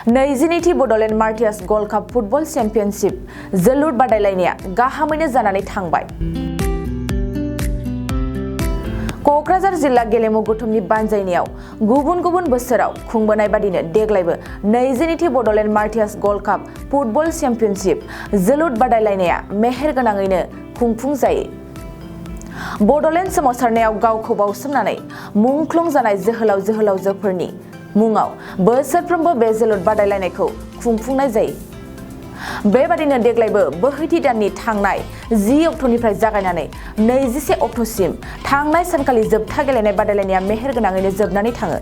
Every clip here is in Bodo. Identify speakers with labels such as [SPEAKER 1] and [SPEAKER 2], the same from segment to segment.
[SPEAKER 1] नैजिनैथि Bodoland martyrs gold cup football championship जोलुर बादायलायनाया गाहामैनो जानानै थांबाय। क'क्राझार जिल्ला गेलेमु गौथुमनि बानजायनायाव गुबुन बोसोराव खुंबोनाय बादिनो देग्लायबो नैजिनैथि Bodoland martyrs gold cup football championship जोलुर बादायलायनाया मेहेरगोनाङैनो खुंफुंजायो। बड'लेण्ड सोमावसारनायाव गावखौ बाउसोमनानै मुंख्लं जानाय जोहोलाव-जोहोलावजोफोरनि मुङाव बोसोरफ्रोमबो बे जोलुर बादायलायनायखौ खुंफुंनाय जायो। बेबादिनो देग्लायबो बोहैथि दाननि थांनाय 10 अक्ट'निफ्राय जागायनानै 21 अक्ट'सिम थांनाय सानखालि जोबथा गेलेनाय बादायलायनाया मेहेरगोनाङैनो जोबनानै थाङो।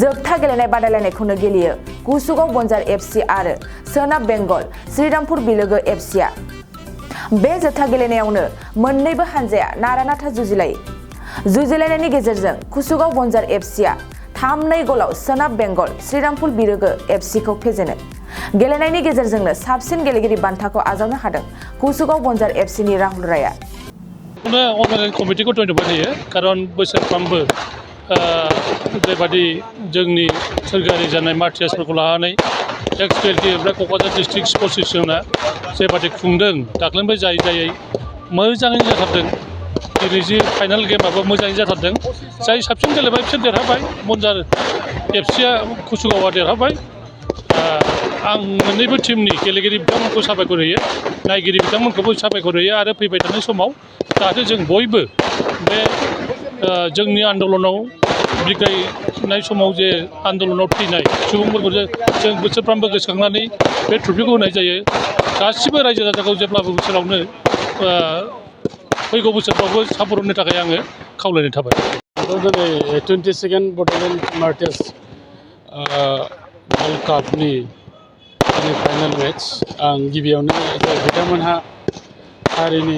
[SPEAKER 1] जोबथा गेलेनाय बादायलायनायखौनो गेलेयो कुसुगाव बन्जार एफसि आरो सोनाब बेंगल श्रीरामपुर बिलोगो एफसिआ। बे जोबथा गेलेनायावनो मोन्नैबो हानजाया नारा-नाथा जुजिलायो। जुजिलायनायनि गेजेरजों कुसुगाव बन्जार एफसिआ 3-2 गलाव सोनाब बेंगल श्रीरामपुर बिलोगो एफसिखौ फेजेनो। गेलेनायनि गेजेरजोंनो साबसिन गेलेगिरि बान्थाखौ आजावनो हादों कुसुगाव बन्जार एफसिनि राहुल रायआ।
[SPEAKER 2] अर्गानाइजिं कमिटिखौ धन्यबाद होयो कारन बोसोरफ्रामबो बेबादि जोंनि सोरखारि जानाय मार्टियार्सफोरखौ लानानै एक्स-20 ओमफ्राय क'क्राझार डिस्ट्रिक्ट स्पर्ट्स एस'सिएशना जेबादि खुंदों दाख्लैनिफ्राय जायै मोजाङैनो जाथारदों। दिनै जि फाइनाल गेमाबो मोजाङै जाथारदों। जाय साबसिन गेलेबाय बिसोर देरहाबाय। बन्जार एफसिआ कुसुगावआ देरहाबाय। आं मोन्नैबो टीमनि गेलेगिरि बिथांमोनखौ साबायखर होयो, नायगिरि बिथांमोनखौबो साबायखर होयो आरो फैबाय थानाय समाव जाहाथे जों बयबो बे जोंनि आन्दलनाव बिग्रायनाय समाव जे आन्दलनाव थैनाय सुबुंफोरखौ जों बोसोरफ्रामबो गोसोखांनानै बे ट्रफिखौ होनाय जायो। गासिबो रायजो राजाखौ जेब्लाबो बोसोरावनो फैगौ बोसोरफ्रावबो सापर्ट होनो थाखाय आङो खावलायनाय थाबाय।
[SPEAKER 3] दिनै 22nd बड'लेण्ड मार्टियार्स वर्ल्ड कापनि फाइनाल मेच आं गिबियावनो बिथांमोनहा हारिनि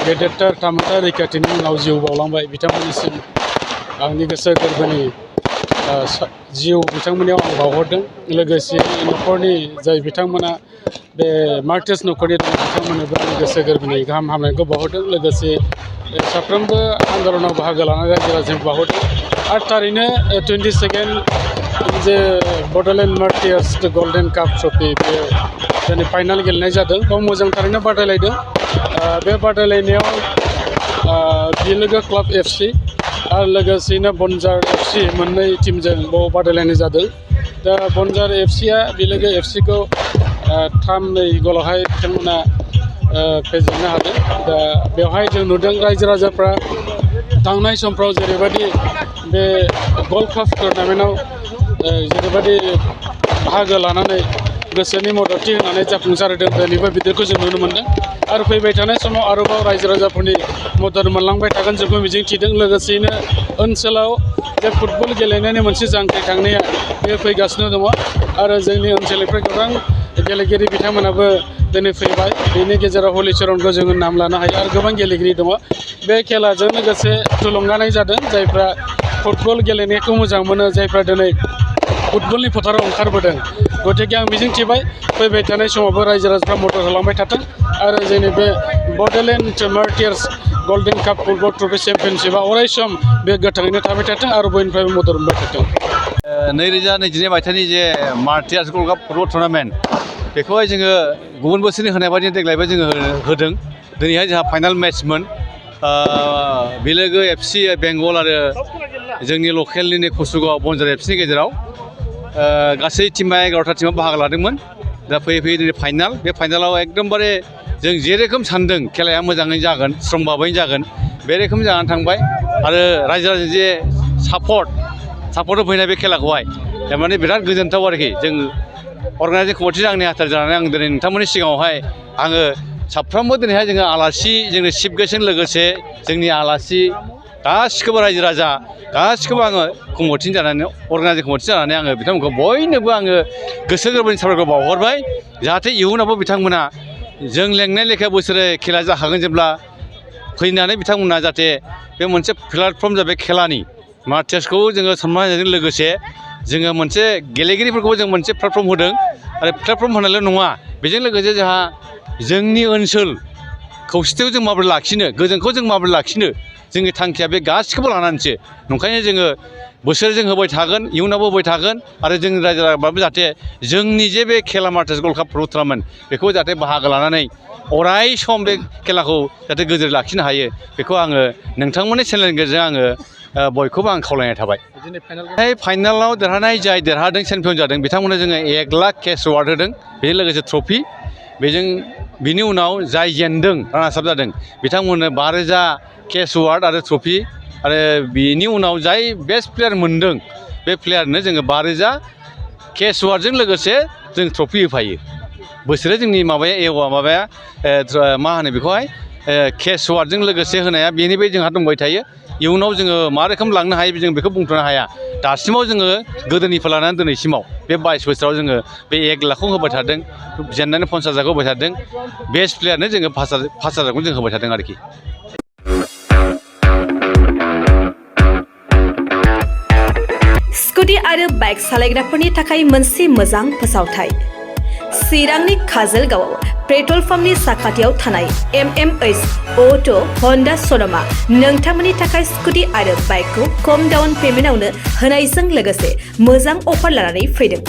[SPEAKER 3] गेदेरथार थामोनथा रैखाथिनि मुङाव जिउ बावलांबाय बिथांमोननिसिम आंनि गोसो गोरबोनि जिउ बिथांमोननियाव आं बावहरदों। लोगोसे न'खरनि जाय बिथांमोना बे मार्टियार्स न'खरनि दङ बिथांमोननोबो आंनि गोसो गोरबोनि गाहाम हामलायनायखौ बावहरदों। लोगोसे साफ्रोमबो आन्दलनाव बाहागो लानाय रायजो राजाखौ बावहरदों। आरो थारैनो 22nd जे बड'लेण्ड मार्टियार्स गल्डेन काप ट्रफि बे दिनै फाइनाल गेलेनाय जादों। बाव मोजां थारैनो बादायलायदों। बे बादायलायनायाव बिलोगो क्लाब एफसि आरो लोगोसेनो बन्जार एफसि मोननै टीमजों बाव बादायलायनाय जादों। दा बन्जार एफसिआ बिलोगो एफसिखौ 3-2 गलावहाय बिथांमोना फेजेननो हादों। दा बेवहाय जों नुदों रायजो राजाफ्रा थांनाय समफ्राव जेरैबायदि बे गल्ड काप टुर्नामेन्टआव जेरैबायदि बाहागो लानानै गोसोनि मददथि होनानै जाफुंसार होदों दिनैबो बिदिखौ जों नुनो मोन्दों। आरो फैबाय थानाय समाव आरोबाव रायजो राजाफोरनि मदद मोनलांबाय थागोन जोंखौ मिजिंथिदों। लोगोसेयैनो ओनसोलाव जे फुटबल गेलेनायनि मोनसे जांख्रिखांनाया बे फैगासिनो दङ आरो जोंनि ओनसोलनिफ्राय गोबां गेलेगिरि बिथांमोनाबो दिनै फैबाय। बेनि गेजेराव हलिचरनखौ जोङो नाम लानो हायो आरो गोबां गेलेगिरि दङ। बे खेलाजों लोगोसे थुलुंगानाय जादों जायफ्रा फुटबल गेलेनायखौ मोजां मोनो, जायफ्रा दिनै फुटबलनि फोथाराव ओंखारबोदों। गतिके आं मिजिंथिबाय फैबाय थानाय समावबो रायजो राजाफ्रा मदद होलांबाय थाथों आरो जोंनि बे Bodoland martyrs golden cup football trophy चेम्पियनशिपआ अरायसम बे गोथाङैनो थाबाय थाथों आरो बयनिफ्रायबो मदद मोनबाय थाथों।
[SPEAKER 4] 2022 मायथाइनि जे martyrs gold cup football tournament बेखौहाय जोङो गुबुन बोसोरनि होनाय बायदि देग्लायबो जोङो होदों। दिनैहाय जोंहा फाइनाल मेचमोन बिलोगो एफसि बेंगल आरो जोंनि लकेलनिनो कुसुगाव बन्जार एफसिनि गेजेराव गासै टीमा 11था टीमा बाहागो लादोंमोन। दा फैयै दिनै फाइनाल। बे फाइनालाव एकदमबारे जों जेरोखोम सानदों खेलाया मोजाङै जागोन, स्ट्रं भाबैनो जागोन, बे रोखोम जानानै थांबाय। आरो रायजो राजानि जे सापर्ट होफैनाय बे खेलाखौहाय थारमाने बिराद गोजोनथाव आरोखि। जों अर्गानाइजिं कमिटिजों आंनि हाथार जानानै आं दिनै नोंथांमोननि सिगाङावहाय आङो साफ्रोमबो दिनैहाय जोङो आलासि जोंनि चिफ गेस्टजों लोगोसे जोंनि आलासि गासिखौबो रायजो राजा गासिखौबो आङो कमिटि जानानै अर्गानाइजिं कमिटि जानानै आङो बिथांमोनखौ बयनोबो आङो गोसो गोरबोनि साबायखर बावहरबाय। जाहाथे इयुनावबो बिथांमोना जों लेंनाय लेखा बोसोरे खेला जाखागोन जेब्ला फैनानै बिथांमोना जाहाथे बे मोनसे प्लेटफर्म जाबाय खेलानि मार्टियार्सखौ जोङो सन्मान होनायजों लोगोसे जोङो मोनसे गेलेगिरिफोरखौबो जों मोनसे प्लेटफर्म होदों। आरो प्लेटफर्म होनायल' नङा, बेजों लोगोसे जोंहा जोंनि ओनसोल खौसेथिखौ जों माबोरै लाखिनो, गोजोनखौ जों माबोरै लाखिनो जोंनि थांखिया बे गासिखौबो लानानैसो नंखायनो जोङो बोसोरजों होबाय थागोन इयुनावबो होबाय थागोन आरो जोंनि रायजो राजाफ्राबो जाहाथे जोंनि जे बे खेला martyrs gold cup football tournament बेखौ जाहाथे बाहागो लानानै अराय सम बे खेलाखौ जाहाथे गोजोर लाखिनो हायो बेखौ आङो नोंथांमोननि चेनेलनि गेजेरजों आङो बयखौबो आं खावलायनाय थाबाय। फाइनालाव देरहानाय जाय देरहादों चेम्पियन जादों बिथांमोननो जोङो 1 लाख केस एवार्ड होदों बेजों लोगोसे ट्रफि बिनि उनाव जाय जेनदों रानार्स आप जादों बिथांमोननो 5,000 केस एवार्ड आरो ट्रफि आरो बिनि उनाव जाय बेस्ट प्लेयार मोनदों बे प्लेयारनो जोङो 5,000 केस एवार्डजों लोगोसे जों ट्रफि होफायो। बोसोरे जोंनि माबाया मा होनो बेखौहाय केस एवार्डजों लोगोसे होनाया बेनिफ्राय जोंहा दंबाय थायो। इयुनाव जोङो मा रोखोम लांनो हायो जों बेखौ बुंथ'नो हाया। दासिमाव जोङो गोदोनिफ्राय लानानै दिनैसिमाव बे 22 बोसोराव जोङो बे 1 लाखखौ होबाय थादों जेननानै 50,000खौ होबाय थादों बेस्ट प्लेयारनो जोङो 5,000खौ जों होबाय थादों आरोखि।
[SPEAKER 5] स्कुटि आरो बाइक सालायग्राफोरनि थाखाय मोनसे मोजां फोसावथाय। चिरांनि काजलगावआव पेट्रल पाम्पनि साखाथियाव थानाय MMH अट' हन्डा श'रुमआ नोंथांमोननि थाखाय स्कुटि आरो बाइकखौ खम डाउन पेमेन्टआवनो होनायजों लोगोसे मोजां अफार लानानै फैदों।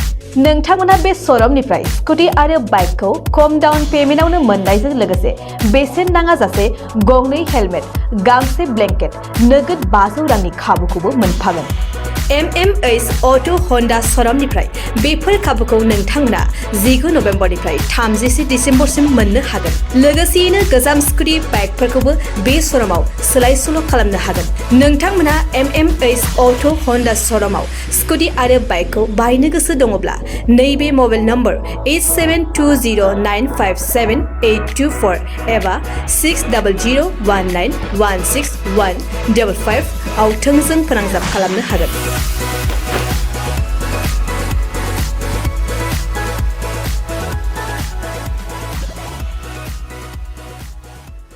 [SPEAKER 5] नोंथांमोना बे श'रुमनिफ्राय स्कुटि आरो बाइकखौ खम डाउन पेमेन्टआवनो मोननायजों लोगोसे बेसेन नाङाजासे गंनै हेलमेट, गांसे ब्लेंकेट, नोगोद 500 रांनि खाबुखौबो मोनफागोन। MMH अट' हन्डा श'रुमनिफ्राय बेफोर खाबुखौ नोंथांमोना 19 नभेम्बरनिफ्राय 30 डिसेम्बरसिम मोननो हागोन। लोगोसेयैनो गोजाम स्कुटि बाइकफोरखौबो बे श'रुमाव सोलाय सोल' खालामनो हागोन। नोंथांमोना MMH अट' हन्डा श'रुमाव स्कुटि आरो बाइकखौ बायनो गोसो दङब्ला नैबे मबाइल नम्बर 8720957824 एबा 6001916155 आव थोंजों फोनांजाब खालामनो हागोन।